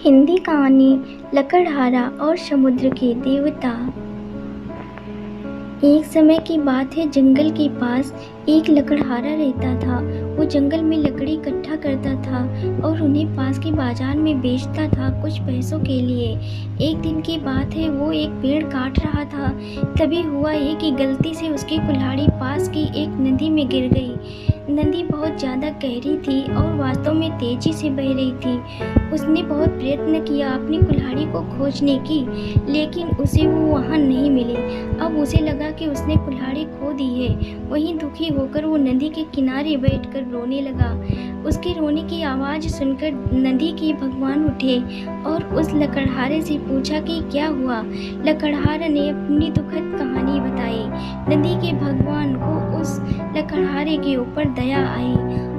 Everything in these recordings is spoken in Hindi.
हिंदी कहानी लकड़हारा और समुद्र के देवता। एक समय की बात है, जंगल के पास एक लकड़हारा रहता था। वो जंगल में लकड़ी इकट्ठा करता था और उन्हें पास के बाजार में बेचता था कुछ पैसों के लिए। एक दिन की बात है, वो एक पेड़ काट रहा था। तभी हुआ ये कि गलती से उसकी कुल्हाड़ी पास की एक नदी में गिर गई। नदी बहुत ज़्यादा गहरी थी और वास्तव में तेजी से बह रही थी। उसने बहुत प्रयत्न किया अपनी कुल्हाड़ी को खोजने की, लेकिन उसे वो वहाँ नहीं मिली। अब उसे लगा कि उसने कुल्हाड़ी खो दी है। वहीं दुखी होकर वो नदी के किनारे बैठकर रोने लगा। उसके रोने की आवाज़ सुनकर नदी के भगवान उठे और उस लकड़हारे से पूछा कि क्या हुआ। लकड़हारे ने अपनी दुखद कहानी बताई। नदी के भगवान को उस लकड़हारे के ऊपर दया आई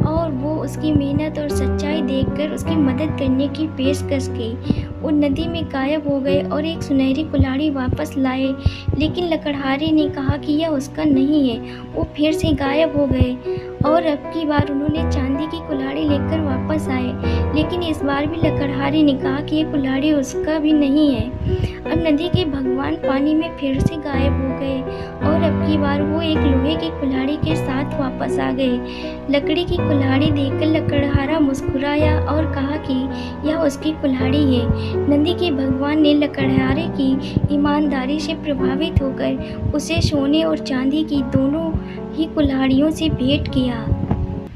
और वो उसकी मेहनत और सच्चाई देखकर उसकी मदद करने की पेशकश की। वो नदी में गायब हो गए और एक सुनहरी कुल्हाड़ी वापस लाए, लेकिन लकड़हारे ने कहा कि यह उसका नहीं है। वो फिर से गायब हो गए और अब की बार उन्होंने चांदी की कुल्हाड़ी लेकर वापस आए, लेकिन इस बार भी लकड़हारे ने कहा कि यह कुल्हाड़ी उसका भी नहीं है। अब नदी के भगवान पानी में फिर से गायब हो गए और अब की बार वो एक लोहे की कुल्हाड़ी के साथ वापस आ गए। लकड़ी की कुल्हाड़ी देखकर लकड़हारा मुस्कुराया और कहा कि यह उसकी कुल्हाड़ी है। नदी के भगवान ने लकड़हारे की ईमानदारी से प्रभावित होकर उसे सोने और चांदी की दोनों ही कुल्हाड़ियों से भेंट किया।